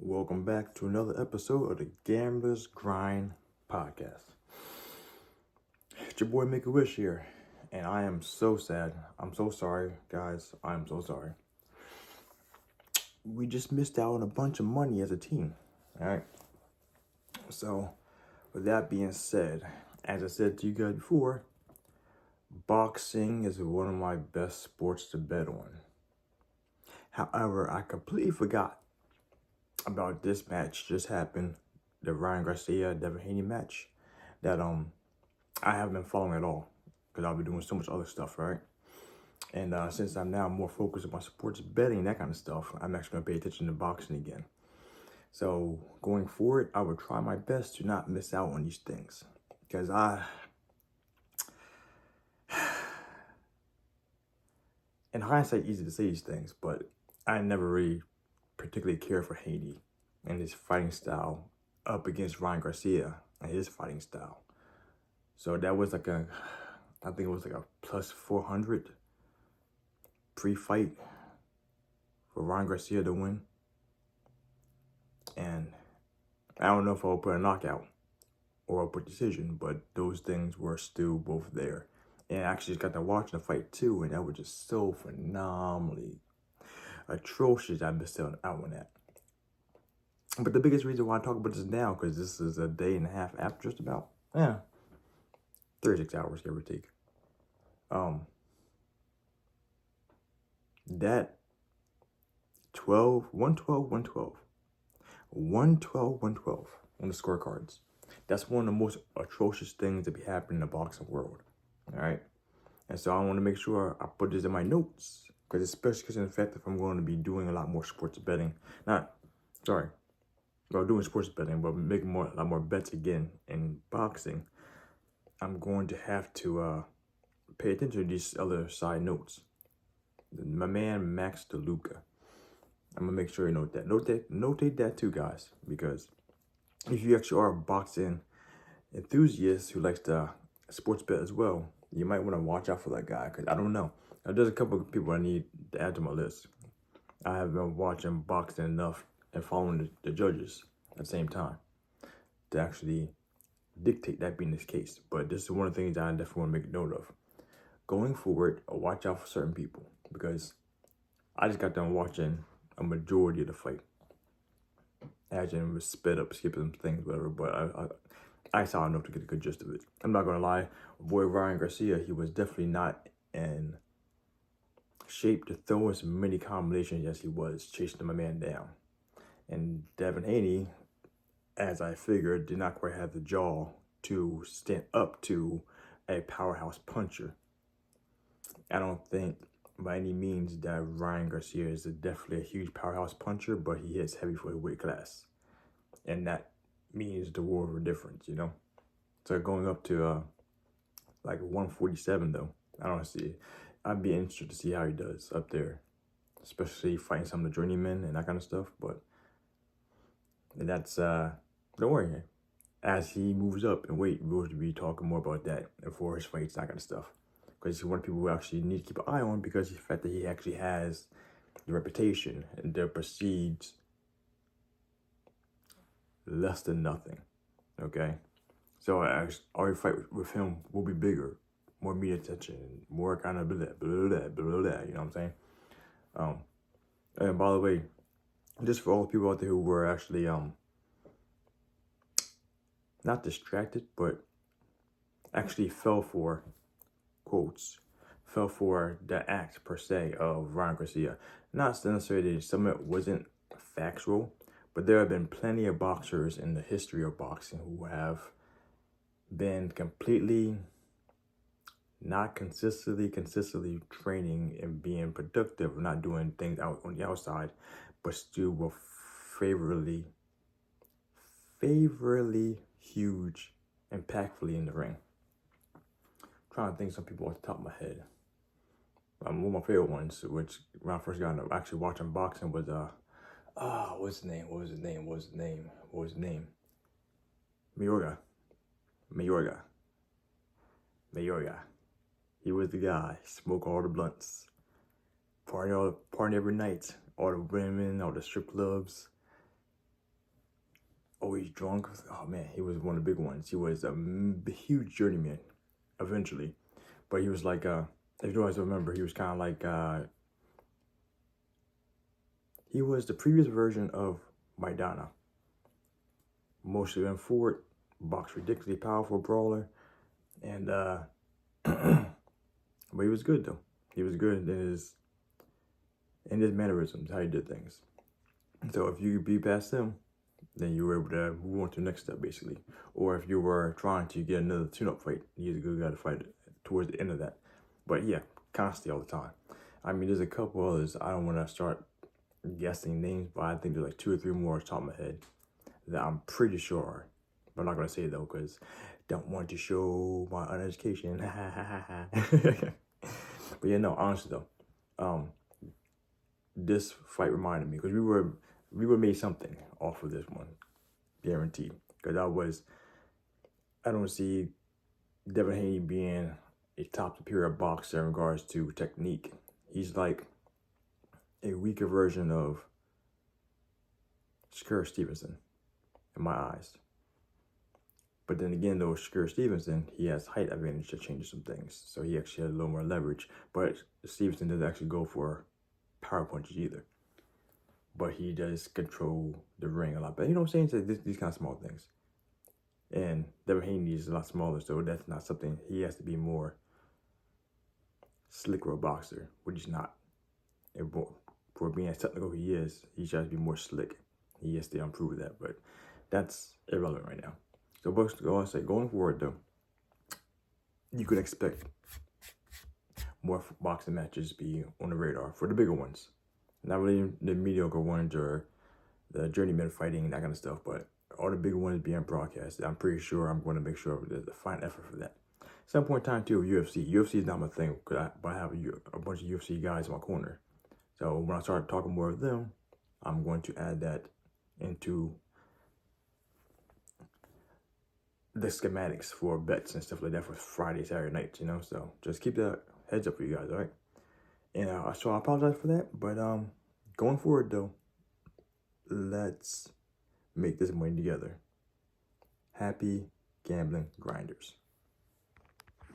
Welcome back to another episode of the Gamblers Grind Podcast. It's your boy Make a Wish here, and I am so sad. I'm so sorry, guys. I'm so sorry. We just missed out on a bunch of money as a team. All right. So, with that being said, as I said to you guys before, boxing is one of my best sports to bet on. However, I completely forgot about this match just happened, the Ryan Garcia Devin Haney match that I haven't been following at all because I've been doing so much other stuff, right? And since I'm now more focused on my sports betting and that kind of stuff, I'm actually gonna pay attention to boxing again. So going forward, I would try my best to not miss out on these things because in hindsight, easy to say these things, but I never really particularly cared for Haney and his fighting style up against Ryan Garcia and his fighting style. So that was like I think it was like a plus 400 pre-fight for Ryan Garcia to win. And I don't know if I'll put a knockout or I'll put decision, but those things were still both there. And I actually just got to watch the fight too, and that was just so phenomenally atrocious. I missed out on that. But the biggest reason why I talk about this now, because this is a day and a half after, just about 36 hours, give or take. That 112 on the scorecards. That's one of the most atrocious things that be happening in the boxing world. All right. And so I want to make sure I put this in my notes, because especially because in the fact that I'm going to be doing a lot more sports betting, doing sports betting, but making a lot more bets again in boxing, I'm going to have to pay attention to these other side notes. My man Max DeLuca. I'm gonna make sure you note that. Notate that too, guys, because if you actually are a boxing enthusiast who likes to sports bet as well, you might want to watch out for that guy, because I don't know. There's a couple of people I need to add to my list. I have been watching boxing enough and following the judges at the same time to actually dictate that being this case. But this is one of the things that I definitely want to make a note of. Going forward, watch out for certain people, because I just got done watching a majority of the fight. Imagine was sped up, skipping some things, whatever, but I saw enough to get a good gist of it. I'm not gonna lie, boy Ryan Garcia, he was definitely not in shape to throw as many combinations as he was chasing my man down. And Devin Haney, as I figured, did not quite have the jaw to stand up to a powerhouse puncher. I don't think by any means that Ryan Garcia is definitely a huge powerhouse puncher, but he hits heavy for his weight class. And that means the world of a difference, you know? So going up to like 147 though, I don't see it. I'd be interested to see how he does up there, especially fighting some of the journeymen and that kind of stuff. But that's, don't worry, as he moves up in weight, we'll be talking more about that before his fights, that kind of stuff. Because he's one of the people who actually need to keep an eye on, because of the fact that he actually has the reputation and that precedes less than nothing, okay? So our fight with him will be bigger, more media attention, more kind of blah, you know what I'm saying? And by the way, just for all the people out there who were actually not distracted, but actually fell for the act per se of Ryan Garcia. Not necessarily that some of it wasn't factual, but there have been plenty of boxers in the history of boxing who have been completely not consistently training and being productive, not doing things out on the outside, but still were favorably huge, impactfully in the ring. Trying to think of some people off the top of my head. One of my favorite ones, which when I first got into actually watching boxing, was what's his name? Mayorga. He was the guy. Smoke all the blunts. Party every night. All the women, all the strip clubs. always drunk. Oh man, he was one of the big ones. He was a huge journeyman eventually, but he was like if you guys remember, he was kind of like he was the previous version of Maidana. Mostly went forward, boxed ridiculously powerful brawler, and but he was good though. He was good in his mannerisms, how he did things. So if you could be past him, then you were able to move on to the next step, basically. Or if you were trying to get another tune-up fight, he's a good guy to fight towards the end of that. But yeah, constantly all the time. I mean, there's a couple others. I don't want to start guessing names, but I think there's like 2 or 3 more off the top of my head that I'm pretty sure are. But I'm not going to say it though, because don't want to show my uneducation. But yeah, no, honestly though, this fight reminded me, because we were made something off of this one, guaranteed. Because I don't see Devin Haney being a top superior boxer in regards to technique. He's like a weaker version of Shakur Stevenson in my eyes. But then again, though, Shakur Stevenson, he has height advantage to change some things. So he actually has a little more leverage. But Stevenson doesn't actually go for power punches either. But he does control the ring a lot better. You know what I'm saying? So these kind of small things. And Devin Haney is a lot smaller, so that's not something. He has to be more slick for a boxer, which he's not. And for being as technical he is, he tries to be more slick. He has to improve that, but that's irrelevant right now. So, going forward though, you could expect more boxing matches be on the radar for the bigger ones. Not really the mediocre ones or the journeyman fighting, that kind of stuff, but all the big ones being broadcast. I'm pretty sure I'm going to make sure there's a fine effort for that. Some point in time too, UFC. UFC is not my thing, but I have a bunch of UFC guys in my corner. So when I start talking more of them, I'm going to add that into the schematics for bets and stuff like that for Friday, Saturday nights, you know. So just keep that heads up for you guys, all right? And so I apologize for that, but going forward though, let's make this money together. Happy gambling grinders.